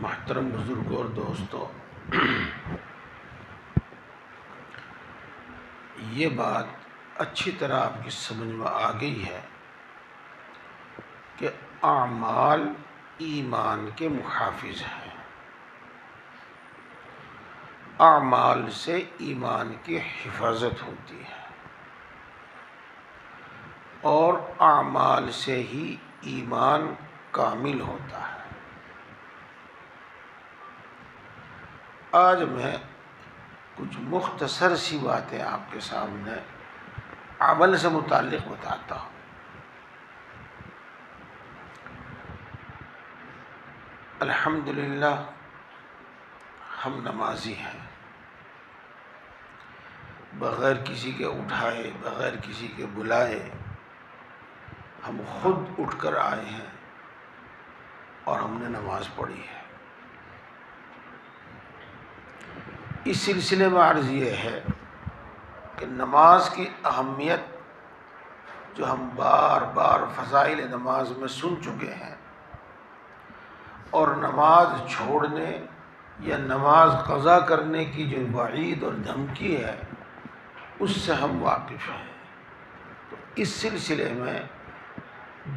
محترم بزرگوں اور دوستوں، یہ بات اچھی طرح آپ کی سمجھ میں آ گئی ہے کہ اعمال ایمان کے محافظ ہیں۔ اعمال سے ایمان کی حفاظت ہوتی ہے اور اعمال سے ہی ایمان کامل ہوتا ہے۔ آج میں کچھ مختصر سی باتیں آپ کے سامنے عمل سے متعلق بتاتا ہوں۔ الحمدللہ ہم نمازی ہیں، بغیر کسی کے اٹھائے، بغیر کسی کے بلائے ہم خود اٹھ کر آئے ہیں اور ہم نے نماز پڑھی ہے۔ اس سلسلے میں عرض یہ ہے کہ نماز کی اہمیت جو ہم بار بار فضائل نماز میں سن چکے ہیں، اور نماز چھوڑنے یا نماز قضا کرنے کی جو وعید اور دھمکی ہے اس سے ہم واقف ہیں۔ تو اس سلسلے میں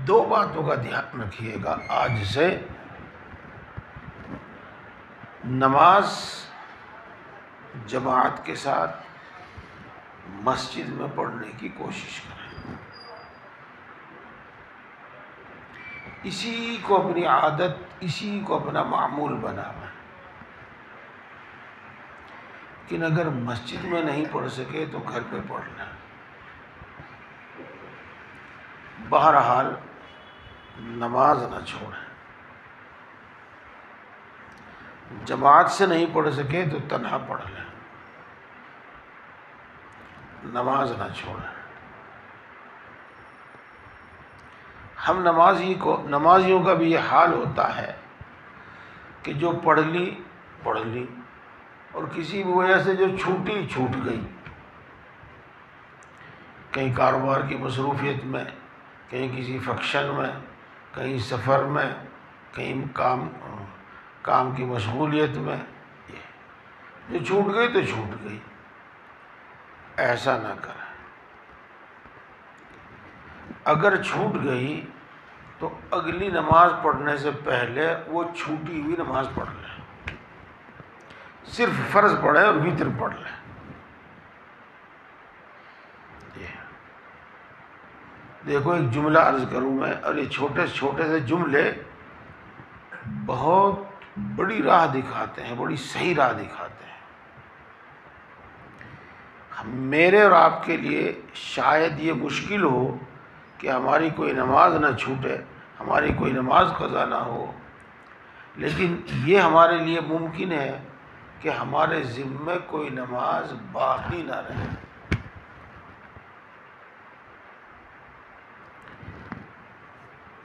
دو باتوں کا دھیان رکھیے گا آج سے۔ نماز جماعت کے ساتھ مسجد میں پڑھنے کی کوشش کریں، اسی کو اپنی عادت، اسی کو اپنا معمول بنانا۔ لیکن اگر مسجد میں نہیں پڑھ سکے تو گھر پہ پڑھنا۔ بہرحال نماز نہ چھوڑیں، جماعت سے نہیں پڑھ سکے تو تنہا پڑھ لیں، نماز نہ چھوڑیں۔ ہم نمازیوں کا بھی یہ حال ہوتا ہے کہ جو پڑھ لی اور کسی بھی وجہ سے جو چھوٹ گئی، کہیں کاروبار کی مصروفیت میں، کہیں کسی فنکشن میں، کہیں سفر میں، کہیں کام کی مشغولیت میں، جو چھوٹ گئی تو چھوٹ گئی۔ ایسا نہ کریں۔ اگر چھوٹ گئی تو اگلی نماز پڑھنے سے پہلے وہ چھوٹی ہوئی نماز پڑھ لیں، صرف فرض پڑھیں اور وتر پڑھ لیں۔ دیکھو ایک جملہ عرض کروں میں، اور یہ چھوٹے سے جملے بہت بڑی راہ دکھاتے ہیں، بڑی صحیح راہ دکھاتے ہیں۔ میرے اور آپ کے لیے شاید یہ مشکل ہو کہ ہماری کوئی نماز نہ چھوٹے، ہماری کوئی نماز قضا نہ ہو، لیکن یہ ہمارے لیے ممکن ہے کہ ہمارے ذمے کوئی نماز باقی نہ رہے۔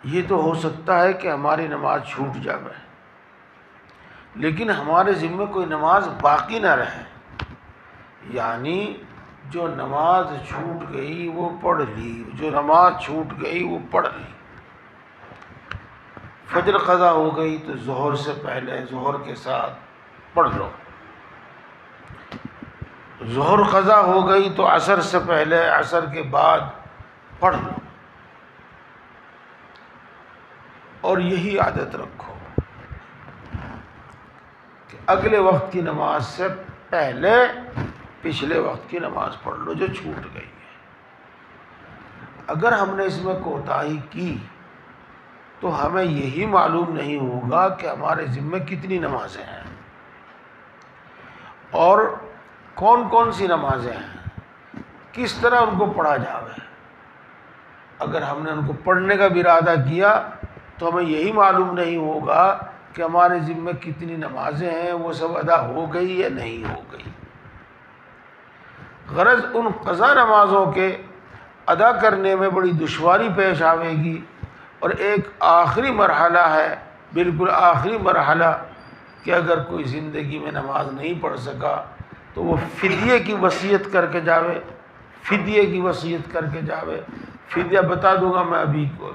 یہ تو ہو سکتا ہے کہ ہماری نماز چھوٹ جائے، لیکن ہمارے ذمے کوئی نماز باقی نہ رہے، یعنی جو نماز چھوٹ گئی وہ پڑھ لی، جو نماز چھوٹ گئی وہ پڑھ لی۔ فجر قضا ہو گئی تو ظہر سے پہلے، ظہر کے ساتھ پڑھ لو۔ ظہر قضا ہو گئی تو عصر سے پہلے، عصر کے بعد پڑھ لو، اور یہی عادت رکھو کہ اگلے وقت کی نماز سے پہلے پچھلے وقت کی نماز پڑھ لو جو چھوٹ گئی ہے۔ اگر ہم نے اس میں کوتاہی کی تو ہمیں یہی معلوم نہیں ہوگا کہ ہمارے ذمے کتنی نمازیں ہیں اور کون کون سی نمازیں ہیں، کس طرح ان کو پڑھا جاوے۔ اگر ہم نے ان کو پڑھنے کا بھی ارادہ کیا تو ہمیں یہی معلوم نہیں ہوگا کہ ہمارے ذمے کتنی نمازیں ہیں، وہ سب ادا ہو گئی یا نہیں ہو گئی۔ غرض ان قضا نمازوں کے ادا کرنے میں بڑی دشواری پیش آئے گی، اور ایک آخری مرحلہ ہے، بالکل آخری مرحلہ، کہ اگر کوئی زندگی میں نماز نہیں پڑھ سکا تو وہ فدیے کی وصیت کر کے جاوے، فدیے کی وصیت کر کے جاوے۔ فدیہ بتا دوں گا میں ابھی کو۔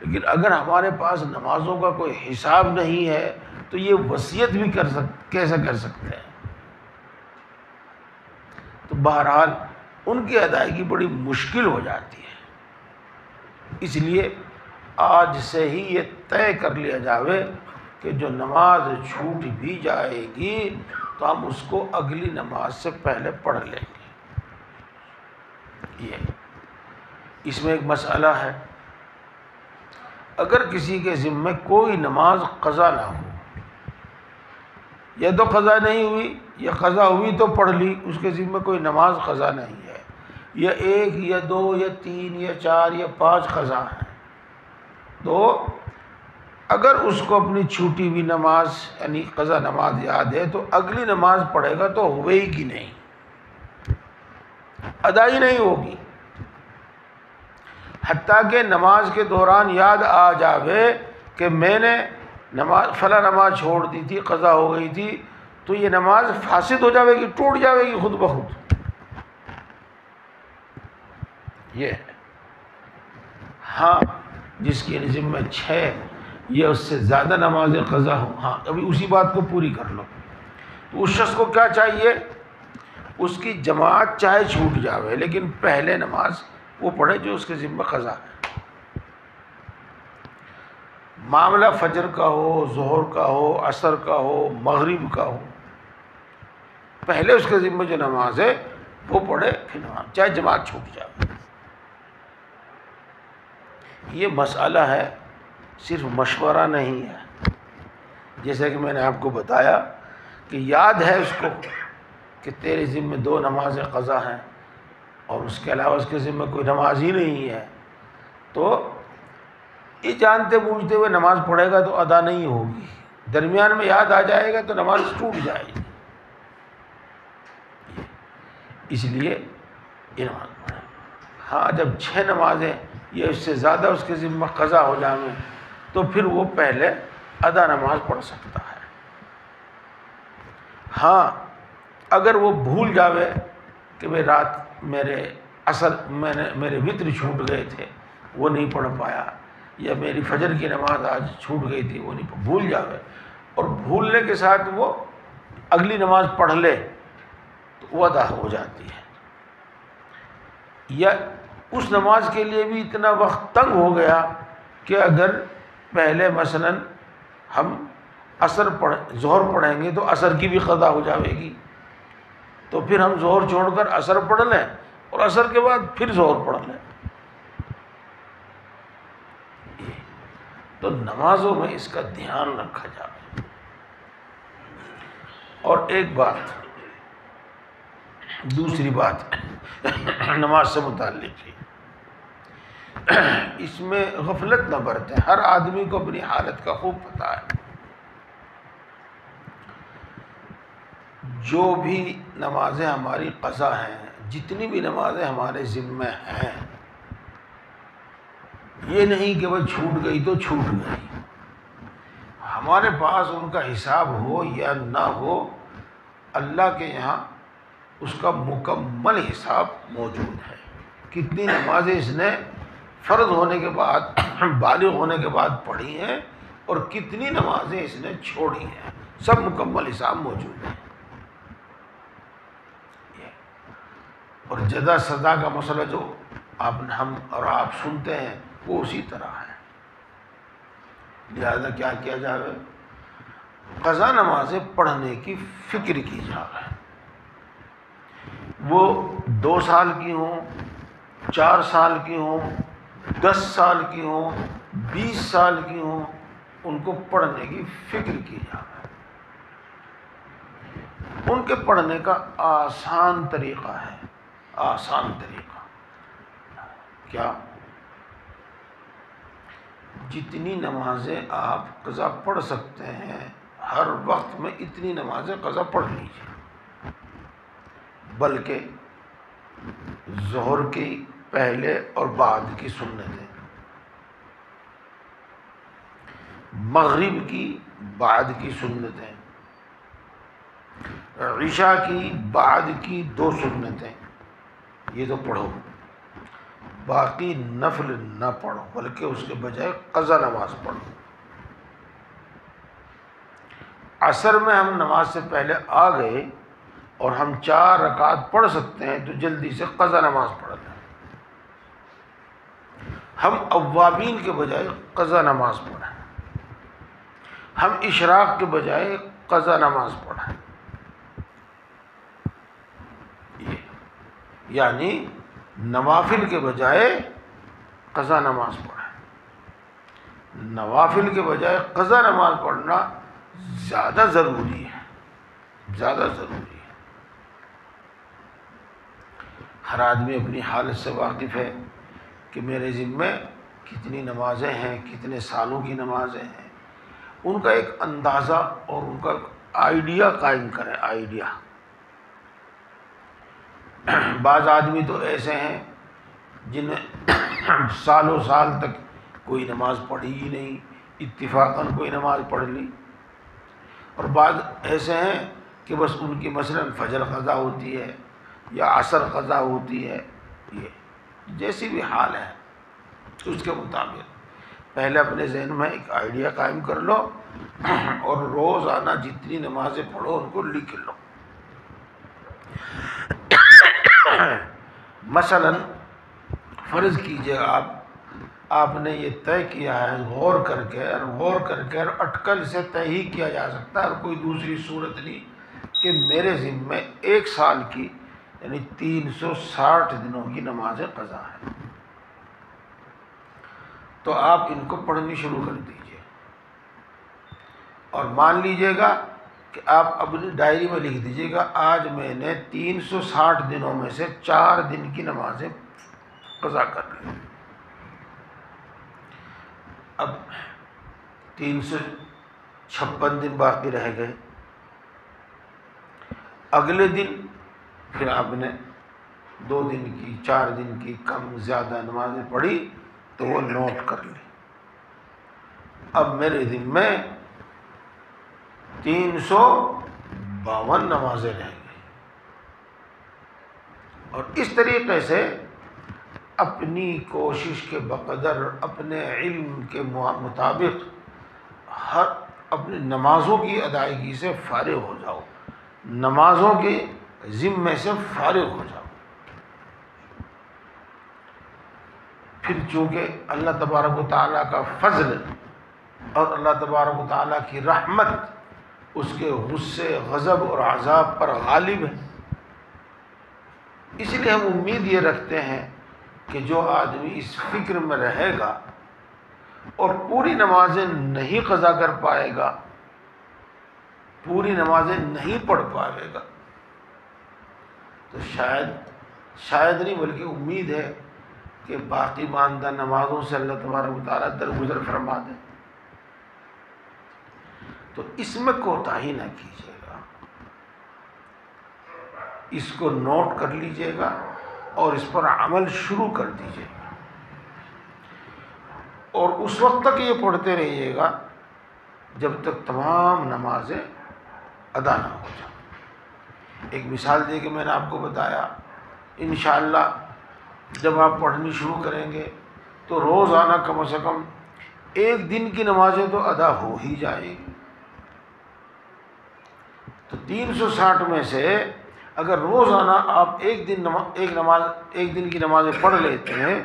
لیکن اگر ہمارے پاس نمازوں کا کوئی حساب نہیں ہے، تو یہ وصیت بھی کیسے کر سکتے ہیں؟ تو بہرحال ان کی ادائیگی بڑی مشکل ہو جاتی ہے۔ اس لیے آج سے ہی یہ طے کر لیا جاوے کہ جو نماز چھوٹ بھی جائے گی تو ہم اس کو اگلی نماز سے پہلے پڑھ لیں گے۔ یہ اس میں ایک مسئلہ ہے، اگر کسی کے ذمے کوئی نماز قضا نہ ہو، یا تو قضا نہیں ہوئی یا قضا ہوئی تو پڑھ لی، اس کے ذمے کوئی نماز قضا نہیں ہے، یا ایک یا دو یا تین یا چار یا پانچ قضا ہیں، تو اگر اس کو اپنی چھوٹی ہوئی نماز یعنی قضا نماز یاد ہے تو اگلی نماز پڑھے گا تو ہوئے گی نہیں، ادا ہی نہیں ہوگی، حتیٰ کہ نماز کے دوران یاد آ جاوے کہ میں نے فلاں نماز چھوڑ دی تھی، قضا ہو گئی تھی، تو یہ نماز فاسد ہو جاوے گی، ٹوٹ جاوے گی خود بخود۔ یہ ہے۔ ہاں جس کے ذمہ 6 یا اس سے زیادہ نمازیں قضا ہوں، ہاں ابھی اسی بات کو پوری کر لو، تو اس شخص کو کیا چاہیے؟ اس کی جماعت چاہے چھوٹ جاوے لیکن پہلے نماز وہ پڑھے جو اس کے ذمہ قضا ہے۔ معاملہ فجر کا ہو، ظہر کا ہو، عصر کا ہو، مغرب کا ہو، پہلے اس کے ذمہ جو نماز ہے وہ پڑھے، پھر نماز چاہے جماعت چھوٹ جائے۔ یہ مسئلہ ہے، صرف مشورہ نہیں ہے۔ جیسے کہ میں نے آپ کو بتایا کہ یاد ہے اس کو کہ تیرے ذمہ 2 نمازیں قضا ہیں اور اس کے علاوہ اس کے ذمہ کوئی نماز ہی نہیں ہے، تو یہ جانتے بوجھتے ہوئے نماز پڑھے گا تو ادا نہیں ہوگی، درمیان میں یاد آ جائے گا تو نماز ٹوٹ جائے گی۔ اس لیے یہ نماز پڑھے۔ ہاں جب 6 نمازیں یا اس سے زیادہ اس کے ذمہ قضا ہو جائیں تو پھر وہ پہلے ادا نماز پڑھ سکتا ہے۔ ہاں اگر وہ بھول جاوے کہ بھئی رات میرے وتر چھوٹ گئے تھے وہ نہیں پڑھ پایا، یا میری فجر کی نماز آج چھوٹ گئی تھی وہ نہیں بھول جاوے، اور بھولنے کے ساتھ وہ اگلی نماز پڑھ لے تو وہ ادا ہو جاتی ہے۔ یا اس نماز کے لیے بھی اتنا وقت تنگ ہو گیا کہ اگر پہلے مثلا ہم ظہر پڑھیں گے تو عصر کی بھی قضا ہو جاوے گی، تو پھر ہم ظہر چھوڑ کر عصر پڑھ لیں اور عصر کے بعد پھر ظہر پڑھ لیں۔ تو نمازوں میں اس کا دھیان رکھا جائے۔ اور ایک بات، دوسری بات نماز سے متعلق ہے، اس میں غفلت نہ برتیں۔ ہر آدمی کو اپنی حالت کا خوب پتہ ہے۔ جو بھی نمازیں ہماری قضا ہیں، جتنی بھی نمازیں ہمارے ذمہ ہیں، یہ نہیں کہ وہ چھوٹ گئی تو چھوٹ گئی، ہمارے پاس ان کا حساب ہو یا نہ ہو، اللہ کے یہاں اس کا مکمل حساب موجود ہے۔ کتنی نمازیں اس نے فرض ہونے کے بعد بالغ ہونے کے بعد پڑھی ہیں اور کتنی نمازیں اس نے چھوڑی ہیں، سب مکمل حساب موجود ہے۔ اور جزا سزا کا مسئلہ جو ہم اور آپ سنتے ہیں وہ اسی طرح ہے۔ لہذا کیا کیا جائے؟ قضا نمازیں پڑھنے کی فکر کی جائے، وہ 2 سال کی ہوں، 4 سال کی ہوں، 10 سال کی ہوں، 20 سال کی ہوں، ان کو پڑھنے کی فکر کی جائے۔ ان کے پڑھنے کا آسان طریقہ ہے، آسان طریقہ کیا؟ جتنی نمازیں آپ قضا پڑھ سکتے ہیں ہر وقت میں اتنی نمازیں قضا پڑھ لیجیے، بلکہ ظہر کی پہلے اور بعد کی سنتیں، مغرب کی بعد کی سنتیں، عشاء کی بعد کی 2 سنتیں، یہ تو پڑھو، باقی نفل نہ پڑھو، بلکہ اس کے بجائے قضا نماز پڑھو۔ عصر میں ہم نماز سے پہلے آ گئے اور ہم 4 رکعت پڑھ سکتے ہیں تو جلدی سے قضا نماز پڑھ لیں. ہم اوابین کے بجائے قضا نماز پڑھیں. ہم اشراق کے بجائے قضا نماز پڑھیں. یعنی نوافل کے بجائے قضا نماز پڑھیں. نوافل کے بجائے قضا نماز پڑھنا زیادہ ضروری ہے، زیادہ ضروری ہے. ہر آدمی اپنی حالت سے واقف ہے کہ میرے ذمے کتنی نمازیں ہیں، کتنے سالوں کی نمازیں ہیں. ان کا ایک اندازہ اور ان کا آئیڈیا قائم کریں. آئیڈیا. بعض آدمی تو ایسے ہیں جن نے سالوں سال تک کوئی نماز پڑھی ہی نہیں، اتفاقاً کوئی نماز پڑھ لی. اور بعض ایسے ہیں کہ بس ان کی مثلاً فجر قضا ہوتی ہے یا عصر قضا ہوتی ہے. یہ جیسی بھی حال ہے اس کے مطابق پہلے اپنے ذہن میں ایک آئیڈیا قائم کر لو اور روزانہ جتنی نمازیں پڑھو ان کو لکھ لو. مثلا فرض کیجئے آپ نے یہ طے کیا ہے غور کر کے اور اٹکل سے طے ہی کیا جا سکتا ہے اور کوئی دوسری صورت نہیں کہ میرے ذمے 1 سال کی یعنی 360 دنوں کی نماز قضا ہے. تو آپ ان کو پڑھنی شروع کر دیجئے اور مان لیجئے گا کہ آپ اپنی ڈائری میں لکھ دیجئے گا آج میں نے 360 دنوں میں سے 4 دن کی نمازیں قضا کر لی. اب 356 دن باقی رہ گئے. اگلے دن پھر آپ نے 2 دن کی 4 دن کی کم زیادہ نمازیں پڑھی تو وہ نوٹ کر لی. اب میرے ذمے 352 نمازیں رہ گئی. اور اس طریقے سے اپنی کوشش کے بقدر اپنے علم کے مطابق ہر اپنی نمازوں کی ادائیگی سے فارغ ہو جاؤ، نمازوں کے ذمے سے فارغ ہو جاؤ. پھر چونکہ اللہ تبارک و تعالیٰ کا فضل اور اللہ تبارک و تعالیٰ کی رحمت اس کے غصے، غضب اور عذاب پر غالب ہے، اس لیے ہم امید یہ رکھتے ہیں کہ جو آدمی اس فکر میں رہے گا اور پوری نمازیں نہیں قضا کر پائے گا، پوری نمازیں نہیں پڑھ پائے گا، تو شاید نہیں بلکہ امید ہے کہ باقی ماندہ نمازوں سے اللہ تبارک و تعالیٰ درگزر فرما دے. تو اس میں کوتاہی نہ کیجیے گا، اس کو نوٹ کر لیجیے گا اور اس پر عمل شروع کر دیجیے گا. اور اس وقت تک یہ پڑھتے رہیے گا جب تک تمام نمازیں ادا نہ ہو جائیں. ایک مثال دے کے میں نے آپ کو بتایا، انشاءاللہ جب آپ پڑھنی شروع کریں گے تو روزانہ کم سے کم 1 دن کی نمازیں تو ادا ہو ہی جائیں گی. تو 360 میں سے اگر روزانہ آپ ایک دن کی نمازیں پڑھ لیتے ہیں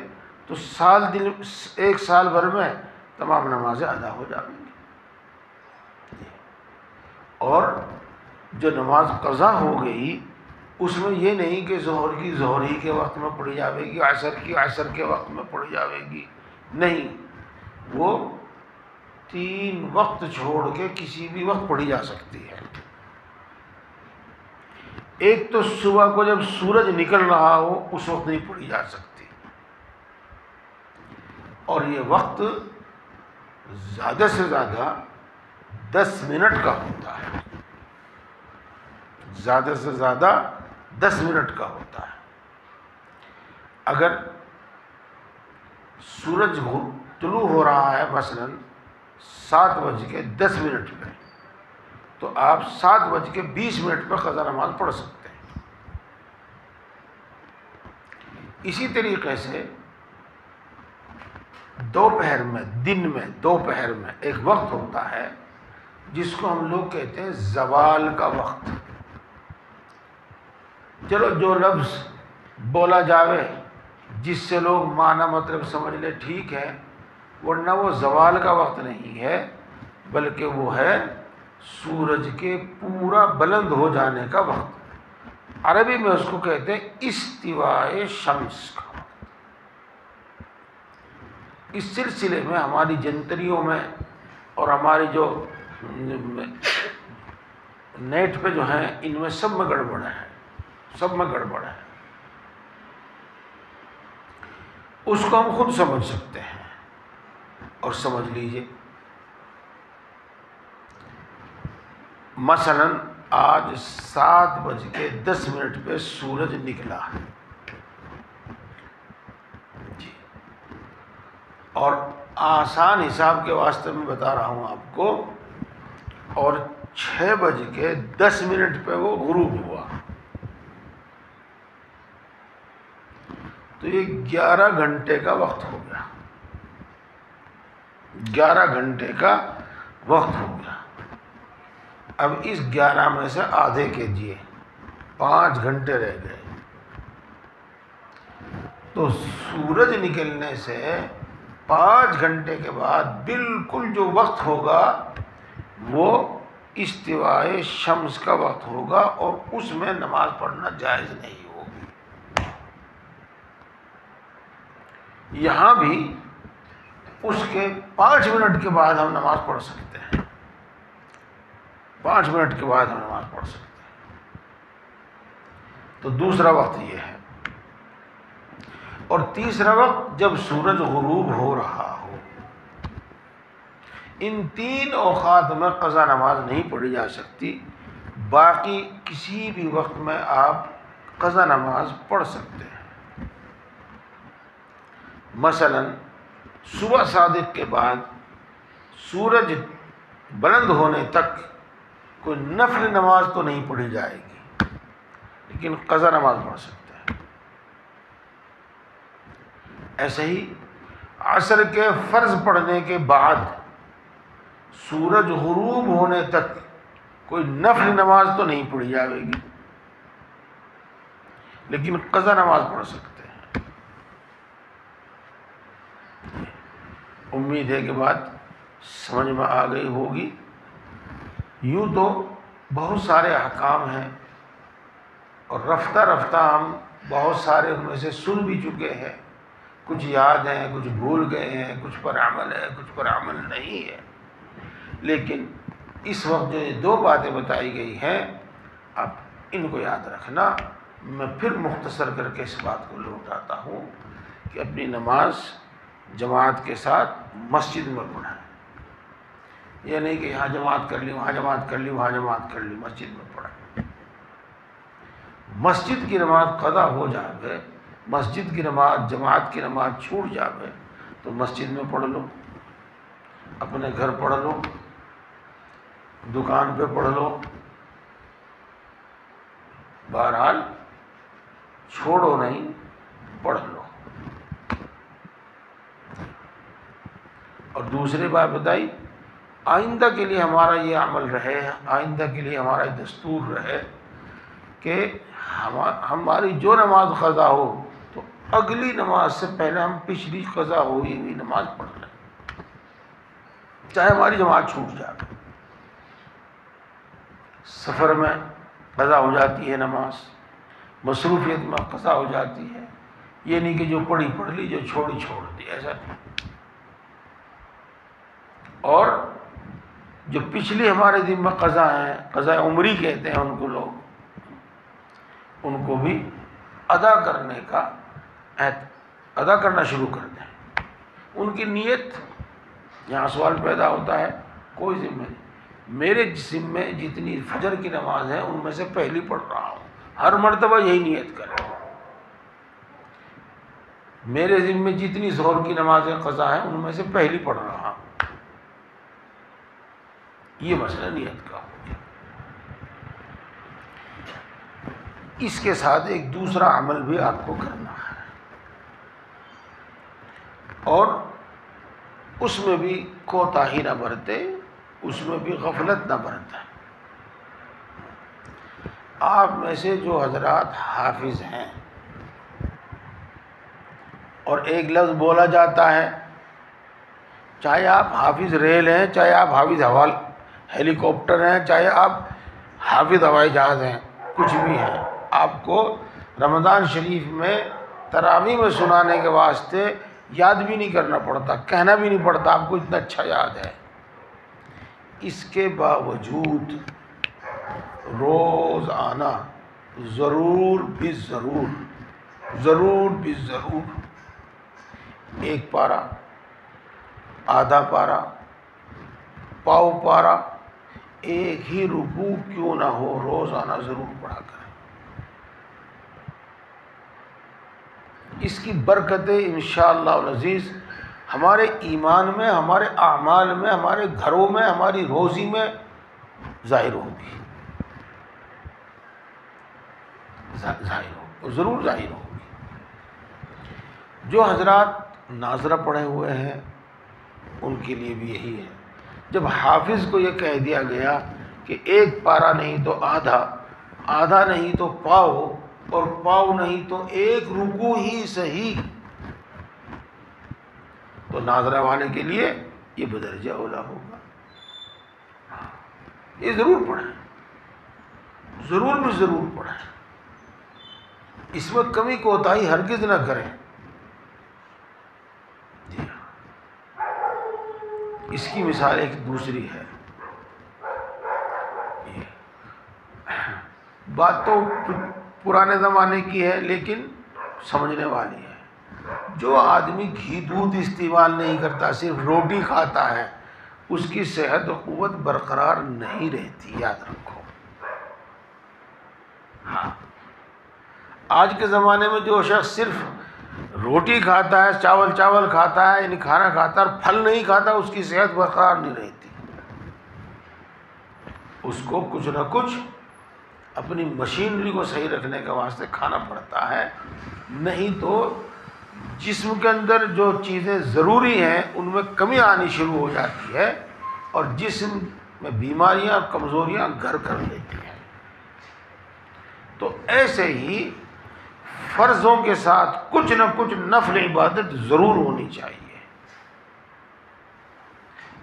تو 1 سال بھر میں تمام نمازیں ادا ہو جائیں گی. اور جو نماز قضا ہو گئی اس میں یہ نہیں کہ ظہر کی ظہر ہی کے وقت میں پڑھی جاوے گی، عصر کی عصر کے وقت میں پڑھی جاوے گی، نہیں، وہ 3 وقت چھوڑ کے کسی بھی وقت پڑھی جا سکتی ہے. ایک تو صبح کو جب سورج نکل رہا ہو اس وقت نہیں پڑھی جا سکتی، اور یہ وقت زیادہ سے زیادہ 10 منٹ کا ہوتا ہے، زیادہ سے زیادہ 10 منٹ کا ہوتا ہے. اگر سورج طلوع ہو رہا ہے مثلا 7:10 پہ تو آپ 7:20 پہ قضا نماز پڑھ سکتے ہیں. اسی طریقے سے دوپہر میں، دن میں دوپہر میں ایک وقت ہوتا ہے جس کو ہم لوگ کہتے ہیں زوال کا وقت. چلو جو لفظ بولا جاوے جس سے لوگ معنی مطلب سمجھ لے ٹھیک ہے، ورنہ وہ زوال کا وقت نہیں ہے، بلکہ وہ ہے سورج کے پورا بلند ہو جانے کا وقت. عربی میں اس کو کہتے ہیں استواء شمس کا. اس سلسلے میں ہماری جنتریوں میں اور ہماری جو نیٹ پہ جو ہیں ان میں سب میں گڑبڑ ہے، سب میں گڑبڑ ہے. اس کو ہم خود سمجھ سکتے ہیں اور سمجھ لیجئے. مثلا آج 7:10 پہ سورج نکلا جی، اور آسان حساب کے واسطے میں بتا رہا ہوں آپ کو، اور 6:10 پہ وہ غروب ہوا. تو یہ 11 گھنٹے کا وقت ہو گیا، 11 گھنٹے کا وقت ہو گیا. اب اس 11 میں سے آدھے کیجئے، 5 گھنٹے رہ گئے. تو سورج نکلنے سے 5 گھنٹے کے بعد بالکل جو وقت ہوگا وہ استواء شمس کا وقت ہوگا، اور اس میں نماز پڑھنا جائز نہیں ہوگی. یہاں بھی اس کے 5 منٹ کے بعد ہم نماز پڑھ سکتے ہیں، 5 منٹ کے بعد ہم نماز پڑھ سکتے ہیں. تو دوسرا وقت یہ ہے. اور تیسرا وقت جب سورج غروب ہو رہا ہو. ان 3 اوقات میں قضا نماز نہیں پڑھی جا سکتی، باقی کسی بھی وقت میں آپ قضا نماز پڑھ سکتے ہیں. مثلا صبح صادق کے بعد سورج بلند ہونے تک کوئی نفل نماز تو نہیں پڑھی جائے گی، لیکن قضا نماز پڑھ سکتے ہیں. ایسے ہی عصر کے فرض پڑھنے کے بعد سورج غروب ہونے تک کوئی نفل نماز تو نہیں پڑھی جائے گی، لیکن قضا نماز پڑھ سکتے ہیں. امید ہے کہ بات سمجھ میں آ گئی ہوگی. یوں تو بہت سارے احکام ہیں، اور رفتہ رفتہ ہم بہت سارے ان میں سے سن بھی چکے ہیں. کچھ یاد ہیں، کچھ بھول گئے ہیں، کچھ پر عمل ہے، کچھ پر عمل نہیں ہے. لیکن اس وقت جو یہ 2 باتیں بتائی گئی ہیں، اب ان کو یاد رکھنا. میں پھر مختصر کر کے اس بات کو لوٹاتا ہوں کہ اپنی نماز جماعت کے ساتھ مسجد میں پڑھیں. یہ نہیں کہ یہاں جماعت کر لی، وہاں جماعت کر لی، وہاں جماعت کر لی. مسجد میں پڑھیں. مسجد کی نماز قضا ہو جائے، مسجد کی نماز جماعت کی نماز چھوٹ جائے تو مسجد میں پڑھ لو، اپنے گھر پڑھ لو، دکان پہ پڑھ لو. بہرحال چھوڑو نہیں، پڑھ لو. اور دوسری بات بتائی، آئندہ کے لیے ہمارا یہ عمل رہے، آئندہ کے لیے ہمارا یہ دستور رہے کہ ہماری جو نماز قضا ہو تو اگلی نماز سے پہلے ہم پچھلی قضا ہوئی نماز پڑھ لیں، چاہے ہماری جماعت چھوٹ جائے. سفر میں قضا ہو جاتی ہے نماز، مصروفیت میں قضا ہو جاتی ہے. یہ نہیں کہ جو پڑھی پڑھ لی، جو چھوڑی چھوڑ دی، ایسا نہیں. اور جو پچھلی ہمارے ذمہ قضا ہیں، قضا عمری کہتے ہیں ان کو لوگ، ان کو بھی ادا کرنے کا ادا کرنا شروع کر دیں. ان کی نیت، یہاں سوال پیدا ہوتا ہے، کوئی ذمہ نہیں. میرے جسم میں جتنی فجر کی نماز ہے ان میں سے پہلی پڑھ رہا ہوں، ہر مرتبہ یہی نیت کریں. میرے ذمہ میں جتنی ظہر کی نمازیں قضا ہیں ان میں سے پہلی پڑھ رہا ہوں. یہ مسئلہ نیت کا ہو گیا. اس کے ساتھ ایک دوسرا عمل بھی آپ کو کرنا ہے، اور اس میں بھی کوتاہی نہ برتے، اس میں بھی غفلت نہ برتیں۔ آپ میں سے جو حضرات حافظ ہیں اور ایک لفظ بولا جاتا ہے، چاہے آپ حافظ ریل ہیں، چاہے آپ حافظ ہیلی کاپٹر ہیں، چاہے آپ حافظ ہوائی جہاز ہیں، کچھ بھی ہیں، آپ کو رمضان شریف میں تراویح میں سنانے کے واسطے یاد بھی نہیں کرنا پڑتا، کہنا بھی نہیں پڑتا، آپ کو اتنا اچھا یاد ہے۔ اس کے باوجود روز آنا ضرور بھی ضرور ایک پارہ، آدھا پارہ، پاؤ پارہ، ایک ہی رکوع کیوں نہ ہو، روزانہ ضرور پڑھا کریں۔ اس کی برکتیں انشاءاللہ العزیز ہمارے ایمان میں، ہمارے اعمال میں، ہمارے گھروں میں، ہماری روزی میں ظاہر ہوگی، ضرور ظاہر ہوگی۔ جو حضرات ناظرہ پڑھے ہوئے ہیں ان کے لیے بھی یہی ہے۔ جب حافظ کو یہ کہہ دیا گیا کہ ایک پارہ نہیں تو آدھا، آدھا نہیں تو پاؤ، اور پاؤ نہیں تو ایک رکوع ہی صحیح، تو ناظرہ والے کے لیے یہ بدرجہ اولا ہوگا۔ یہ ضرور پڑھیں، ضرور بھی ضرور پڑھیں، اس میں کمی کوتاہی ہرگز نہ کریں۔ اس کی مثال ایک دوسری ہے، بات تو پرانے زمانے کی ہے لیکن سمجھنے والی ہے۔ جو آدمی گھی دودھ استعمال نہیں کرتا، صرف روٹی کھاتا ہے، اس کی صحت و قوت برقرار نہیں رہتی، یاد رکھو۔ ہاں، آج کے زمانے میں جو شخص صرف روٹی کھاتا ہے، چاول کھاتا ہے، یعنی کھانا کھاتا ہے اور پھل نہیں کھاتا، اس کی صحت برقرار نہیں رہتی۔ اس کو کچھ نہ کچھ اپنی مشینری کو صحیح رکھنے کے واسطے کھانا پڑتا ہے، نہیں تو جسم کے اندر جو چیزیں ضروری ہیں ان میں کمی آنی شروع ہو جاتی ہے اور جسم میں بیماریاں اور کمزوریاں گھر کر لیتی ہیں۔ تو ایسے ہی فرضوں کے ساتھ کچھ نہ کچھ نفل عبادت ضرور ہونی چاہیے،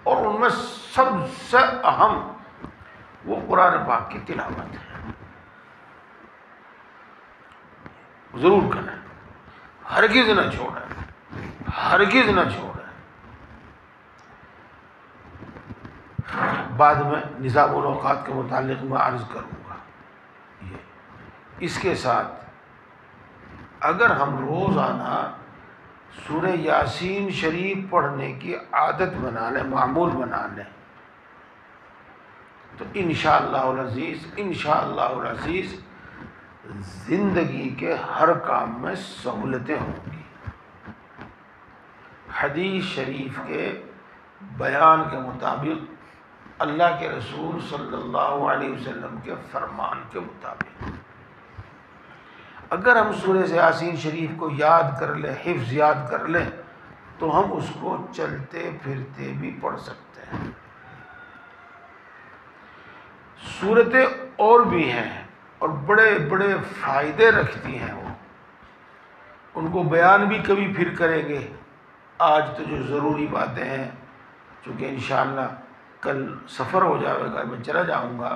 اور ان میں سب سے اہم وہ قرآن پاک کی تلاوت ہے، ضرور کریں، ہرگز نہ چھوڑیں، ہرگز نہ چھوڑیں۔ بعد میں نظام الاوقات کے متعلق میں عرض کروں گا۔ اس کے ساتھ اگر ہم روزانہ سورہ یاسین شریف پڑھنے کی عادت بنا لیں، معمول بنا لیں، تو انشاءاللہ العزیز زندگی کے ہر کام میں سہولتیں ہوں گی۔ حدیث شریف کے بیان کے مطابق، اللہ کے رسول صلی اللہ علیہ وسلم کے فرمان کے مطابق اگر ہم سورہ یاسین شریف کو یاد کر لیں، حفظ یاد کر لیں، تو ہم اس کو چلتے پھرتے بھی پڑھ سکتے ہیں۔ سورتیں اور بھی ہیں اور بڑے بڑے فائدے رکھتی ہیں، وہ ان کو بیان بھی کبھی پھر کریں گے۔ آج تو جو ضروری باتیں ہیں، چونکہ انشاءاللہ کل سفر ہو جائے گا، میں چلا جاؤں گا،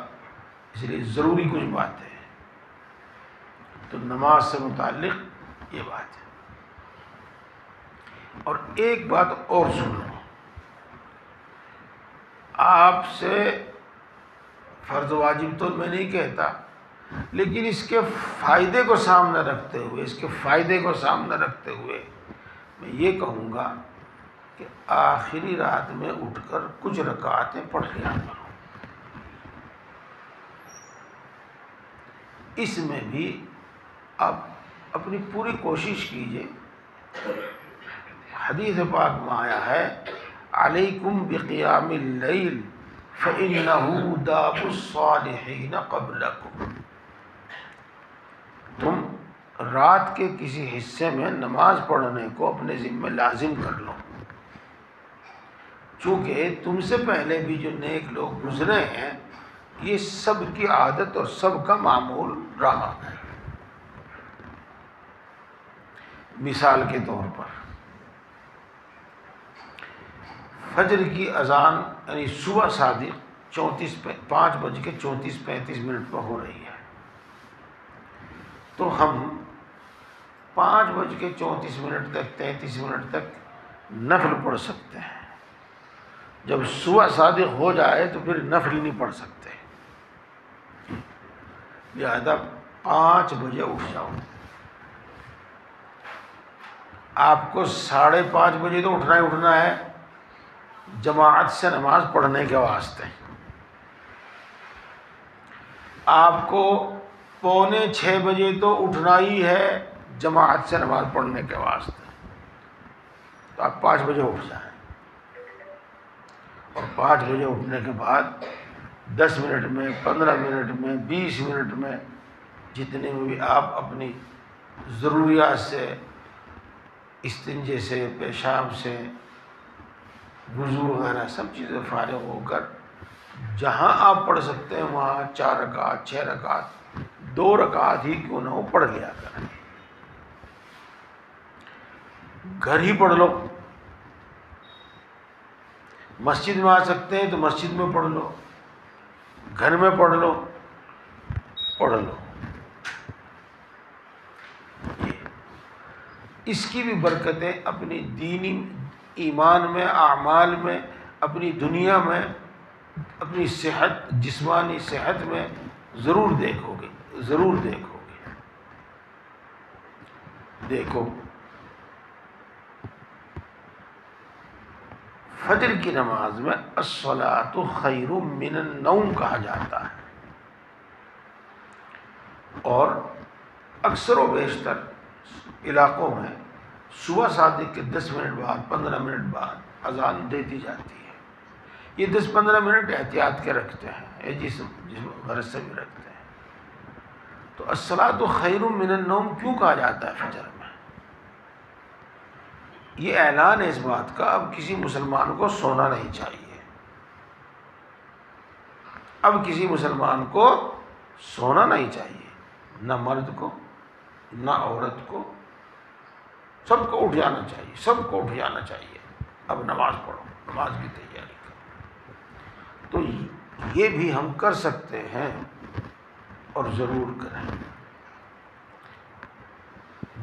اس لیے ضروری کچھ باتیں ہیں۔ تو نماز سے متعلق یہ بات ہے۔ اور ایک بات اور سن لو، آپ سے فرض واجب تو میں نہیں کہتا، لیکن اس کے فائدے کو سامنے رکھتے ہوئے میں یہ کہوں گا کہ آخری رات میں اٹھ کر کچھ رکعتیں پڑھ لیا کرو۔ اس میں بھی آپ اپنی پوری کوشش کیجئے۔ حدیث پاک میں آیا ہے، علیکم بقیام اللیل فإنہ داب الصالحین قبلکم، تم رات کے کسی حصے میں نماز پڑھنے کو اپنے ذمہ لازم کر لو، چونکہ تم سے پہلے بھی جو نیک لوگ گزرے ہیں یہ سب کی عادت اور سب کا معمول رہا ہے۔ مثال کے طور پر فجر کی اذان یعنی صبح صادق 5:34-35 پر ہو رہی ہے، تو ہم 5:34 تک 33 تک نفل پڑھ سکتے ہیں۔ جب صبح صادق ہو جائے تو پھر نفل نہیں پڑھ سکتے، لہذا 5 بجے اٹھ جاؤ۔ آپ کو 5:30 بجے تو اٹھنا ہی اٹھنا ہے جماعت سے نماز پڑھنے کے واسطے۔ آپ کو 5:45 بجے تو اٹھنا ہی ہے جماعت سے نماز پڑھنے کے واسطے، تو آپ 5 بجے اٹھ جائیں، اور 5 بجے اٹھنے کے بعد 10 منٹ میں 15 منٹ میں 20 منٹ میں جتنے میں بھی آپ اپنی ضروریات سے، استنجے سے، پیشاب سے، وضو وغیرہ سب چیزیں فارغ ہو کر جہاں آپ پڑھ سکتے ہیں وہاں 4 رکعت 6 رکعت 2 رکعت ہی کیوں نہ ہو پڑھ لیا کریں۔ گھر ہی پڑھ لو، مسجد میں آ سکتے ہیں تو مسجد میں پڑھ لو، گھر میں پڑھ لو، پڑھ لو۔ اس کی بھی برکتیں اپنی دینی ایمان میں، اعمال میں، اپنی دنیا میں، اپنی صحت، جسمانی صحت میں ضرور دیکھو گے، ضرور دیکھو گے۔ دیکھو، فجر کی نماز میں الصلاۃ خیر من النوم کہا جاتا ہے، اور اکثر و بیشتر علاقوں میں صبح صادق کے 10 منٹ بعد 15 منٹ بعد اذان دیتی جاتی ہے۔ یہ 10-15 منٹ احتیاط کے رکھتے ہیں، یہ جسم غرض سے بھی رکھتے ہیں۔ تو الصلاۃ خیر من النوم کیوں کہا جاتا ہے فجر میں؟ یہ اعلان ہے اس بات کا اب کسی مسلمان کو سونا نہیں چاہیے، اب کسی مسلمان کو سونا نہیں چاہیے، نہ مرد کو نہ عورت کو، سب کو اٹھ جانا چاہیے، سب کو اٹھ جانا چاہیے۔ اب نماز پڑھو، نماز کی تیاری کرو۔ تو یہ بھی ہم کر سکتے ہیں اور ضرور کریں۔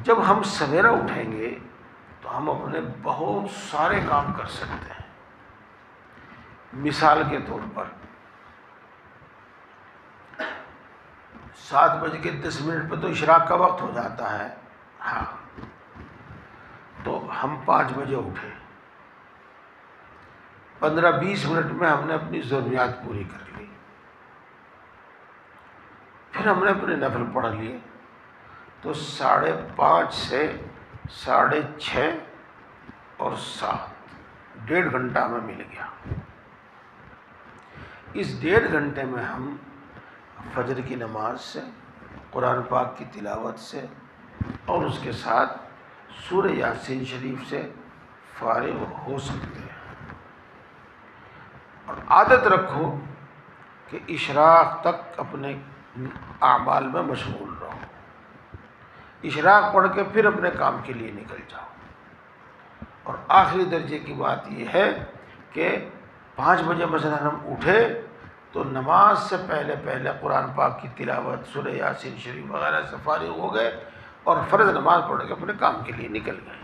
جب ہم سویرا اٹھیں گے تو ہم اپنے بہت سارے کام کر سکتے ہیں۔ مثال کے طور پر 7:10 پہ تو اشراق کا وقت ہو جاتا ہے، ہاں، تو ہم 5 بجے اٹھے، 15-20 منٹ میں ہم نے اپنی ضروریات پوری کر لی، پھر ہم نے اپنے نفل پڑھ لیے، تو 5:30 سے 6:30 اور 7 1.5 گھنٹہ ہمیں مل گیا۔ اس 1.5 گھنٹے میں ہم فجر کی نماز سے، قرآن پاک کی تلاوت سے، اور اس کے ساتھ سورہ یاسین شریف سے فارغ ہو سکتے ہیں۔ اور عادت رکھو کہ اشراق تک اپنے اعمال میں مشغول رہو، اشراق پڑھ کے پھر اپنے کام کے لیے نکل جاؤ۔ اور آخری درجے کی بات یہ ہے کہ 5 بجے مثلا ہم اٹھے تو نماز سے پہلے قرآن پاک کی تلاوت، سورہ یاسین شریف وغیرہ سے فارغ ہو گئے اور فرض نماز پڑھ کے اپنے کام کے لیے نکل گئے۔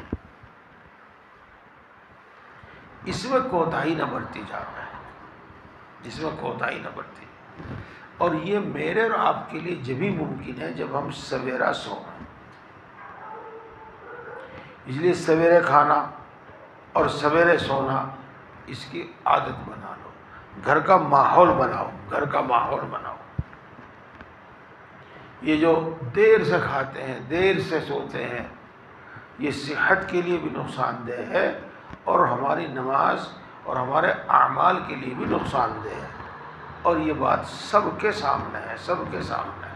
اس میں کوتاہی نہ برتی جاتا ہے، جس میں کوتاہی نہ برتی، اور یہ میرے اور آپ کے لیے جبھی ممکن ہے جب ہم سویرا سوئیں۔ اس لیے سویرے کھانا اور سویرے سونا اس کی عادت بنا لو، گھر کا ماحول بناؤ، گھر کا ماحول بناؤ۔ یہ جو دیر سے کھاتے ہیں، دیر سے سوتے ہیں، یہ صحت کے لیے بھی نقصان دہ ہے، اور ہماری نماز اور ہمارے اعمال کے لیے بھی نقصان دہ ہے، اور یہ بات سب کے سامنے ہے، سب کے سامنے ہے۔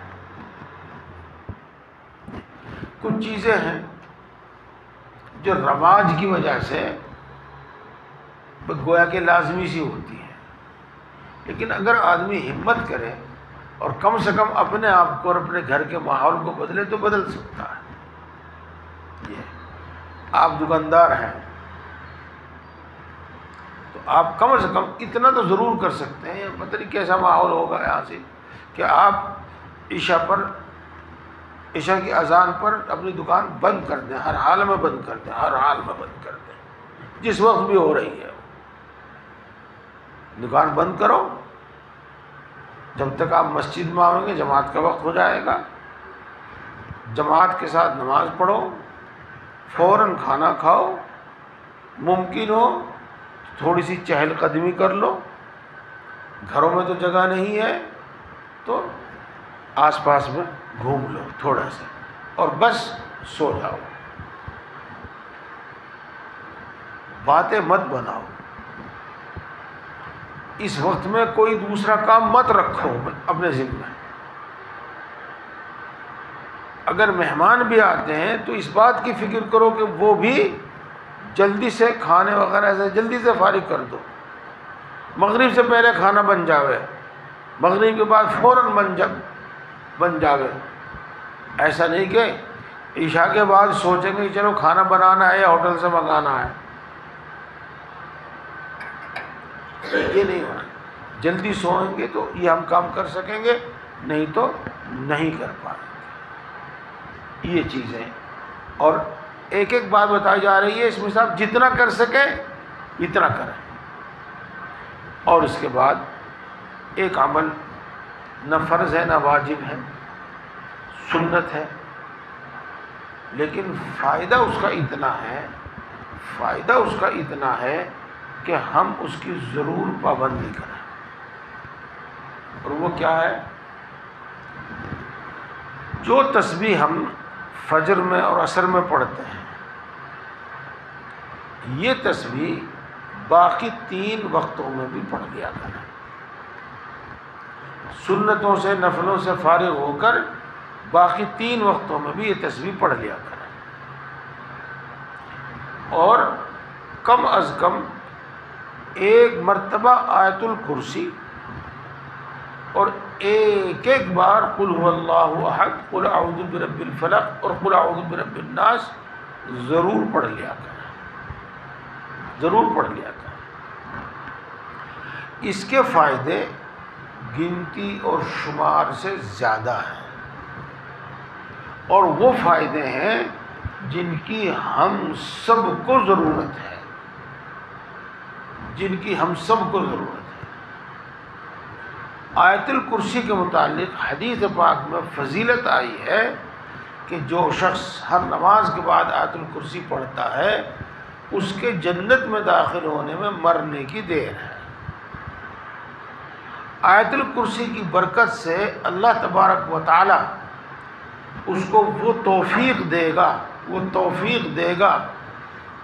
کچھ چیزیں ہیں جو رواج کی وجہ سے گویا کہ لازمی سی ہوتی ہے، لیکن اگر آدمی ہمت کرے اور کم سے کم اپنے آپ کو اور اپنے گھر کے ماحول کو بدلے تو بدل سکتا ہے۔ یہ آپ دکاندار ہیں تو آپ کم سے کم اتنا تو ضرور کر سکتے ہیں، پتہ نہیں کیسا ماحول ہوگا یہاں سے، کہ آپ عشاء کی اذان پر اپنی دکان بند کر دیں، ہر حال میں بند کر دیں، ہر حال میں بند کر دیں، جس وقت بھی ہو رہی ہے دکان بند کرو، جب تک آپ مسجد میں آؤ گے جماعت کا وقت ہو جائے گا، جماعت کے ساتھ نماز پڑھو، فوراً کھانا کھاؤ، ممکن ہو تھوڑی سی چہل قدمی کر لو، گھروں میں تو جگہ نہیں ہے تو آس پاس میں گھوم لو تھوڑا سا، اور بس سو جاؤ، باتیں مت بناؤ، اس وقت میں کوئی دوسرا کام مت رکھو اپنے ذمہ۔ اگر مہمان بھی آتے ہیں تو اس بات کی فکر کرو کہ وہ بھی جلدی سے کھانے وغیرہ سے جلدی سے فارغ کر دو، مغرب سے پہلے کھانا بن جاوے، مغرب کے بعد فوراً بن جاوے۔ ایسا نہیں کہ عشاء کے بعد سوچیں گے کہ چلو کھانا بنانا ہے یا ہوٹل سے منگانا ہے، یہ نہیں ہونا۔ جلدی سوئیں گے تو یہ ہم کام کر سکیں گے، نہیں تو نہیں کر پائیں گے، یہ چیزیں۔ اور ایک ایک بات بتائی جا رہی ہے، اس میں صاحب جتنا کر سکیں اتنا کریں۔ اور اس کے بعد ایک عمل نہ فرض ہے نہ واجب ہے، سنت ہے، لیکن فائدہ اس کا اتنا ہے کہ ہم اس کی ضرور پابندی کریں۔ اور وہ کیا ہے؟ جو تسبیح ہم فجر میں اور عصر میں پڑھتے ہیں، یہ تسبیح باقی 3 وقتوں میں بھی پڑھ لیا کریں، سنتوں سے نفلوں سے فارغ ہو کر باقی 3 وقتوں میں بھی یہ تسبیح پڑھ لیا کریں، اور کم از کم 1 مرتبہ آیت الکرسی اور ایک بار قل هو اللہ احد، قل اعوذ برب الفلق اور قل اعوذ برب الناس ضرور پڑھ لیا کریں، ضرور پڑھ لیا کریں۔ اس کے فائدے گنتی اور شمار سے زیادہ ہیں، اور وہ فائدے ہیں جن کی ہم سب کو ضرورت ہے، جن کی ہم سب کو ضرورت ہے۔ آیت الکرسی کے متعلق حدیث پاک میں فضیلت آئی ہے کہ جو شخص ہر نماز کے بعد آیت الکرسی پڑھتا ہے اس کے جنت میں داخل ہونے میں مرنے کی دیر ہے۔ آیت الکرسی کی برکت سے اللہ تبارک و تعالی اس کو وہ توفیق دے گا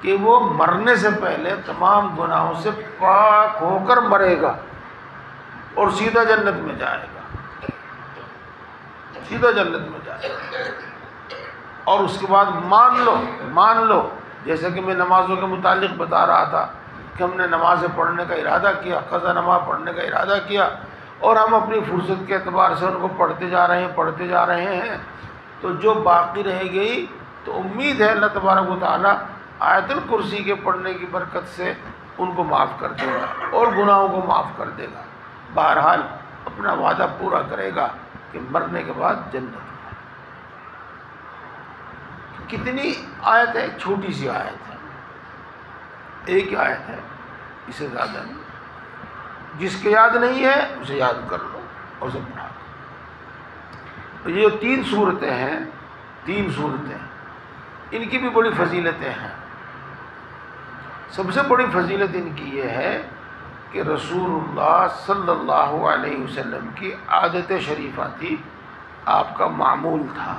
کہ وہ مرنے سے پہلے تمام گناہوں سے پاک ہو کر مرے گا اور سیدھا جنت میں جائے گا، سیدھا جنت میں جائے گا۔ اور اس کے بعد مان لو جیسے کہ میں نمازوں کے متعلق بتا رہا تھا کہ ہم نے نمازیں پڑھنے کا ارادہ کیا، قضا نماز پڑھنے کا ارادہ کیا، اور ہم اپنی فرصت کے اعتبار سے ان کو پڑھتے جا رہے ہیں، تو جو باقی رہ گئی تو امید ہے اللہ تبارک و تعالیٰ آیت الکرسی کے پڑھنے کی برکت سے ان کو معاف کر دے گا اور گناہوں کو معاف کر دے گا، بہرحال اپنا وعدہ پورا کرے گا کہ مرنے کے بعد جنت ہے۔ کتنی آیت ہے؟ ایک چھوٹی سی آیت ہے، ایک آیت ہے، اسے زیادہ نہیں۔ جس کے یاد نہیں ہے اسے یاد کر لو اور اسے پڑھا لو۔ یہ 3 صورتیں ہیں، ان کی بھی بڑی فضیلتیں ہیں۔ سب سے بڑی فضیلت ان کی یہ ہے کہ رسول اللہ صلی اللہ علیہ وسلم کی عادت شریفہ تھی، آپ کا معمول تھا۔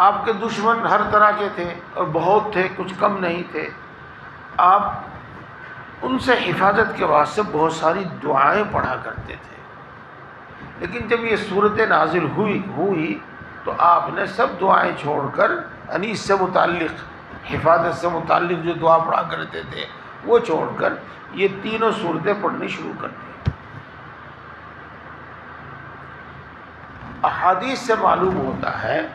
آپ کے دشمن ہر طرح کے تھے اور بہت تھے، کچھ کم نہیں تھے۔ آپ ان سے حفاظت کے واسطے بہت ساری دعائیں پڑھا کرتے تھے، لیکن جب یہ صورتیں نازل ہوئی تو آپ نے سب دعائیں چھوڑ کر، یعنی اس سے متعلق، حفاظت سے متعلق جو دعا پڑھا کرتے تھے وہ چھوڑ کر یہ تینوں صورتیں پڑھنی شروع کر دیں۔ احادیث سے معلوم ہوتا ہے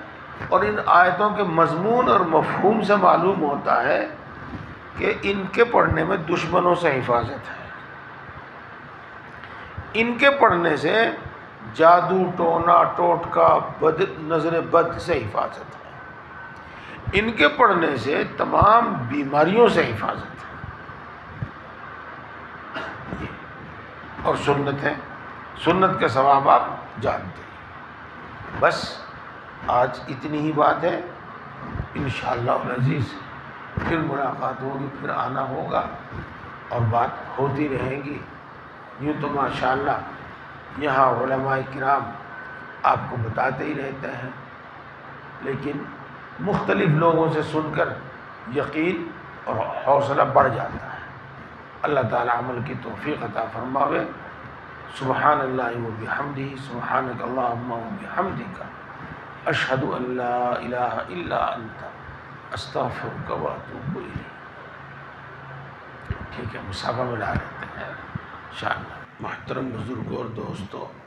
اور ان آیتوں کے مضمون اور مفہوم سے معلوم ہوتا ہے کہ ان کے پڑھنے میں دشمنوں سے حفاظت ہے، ان کے پڑھنے سے جادو ٹونا ٹوٹکا نظر بد سے حفاظت ہے، ان کے پڑھنے سے تمام بیماریوں سے حفاظت ہے۔ اور سنت ہے، سنت کے ثواب آپ جانتے ہیں۔ بس آج اتنی ہی بات ہے، انشاءاللہ العزیز پھر ملاقات ہوگی، پھر آنا ہوگا اور بات ہوتی رہیں گی۔ یوں تو ماشاءاللہ یہاں علماء کرام آپ کو بتاتے ہی رہتے ہیں، لیکن مختلف لوگوں سے سن کر یقین اور حوصلہ بڑھ جاتا ہے۔ اللہ تعالیٰ عمل کی توفیق عطا فرماوے۔ سبحان اللہ و بحمدہ، سبحانک اللہم و بحمدک، اشہد ان لا الہ الا انت، استغفرک و اتوب الیک۔ ٹھیک ہے، مصحف ملا لیتے ہیں انشاءاللہ۔ محترم بزرگوں اور دوستوں،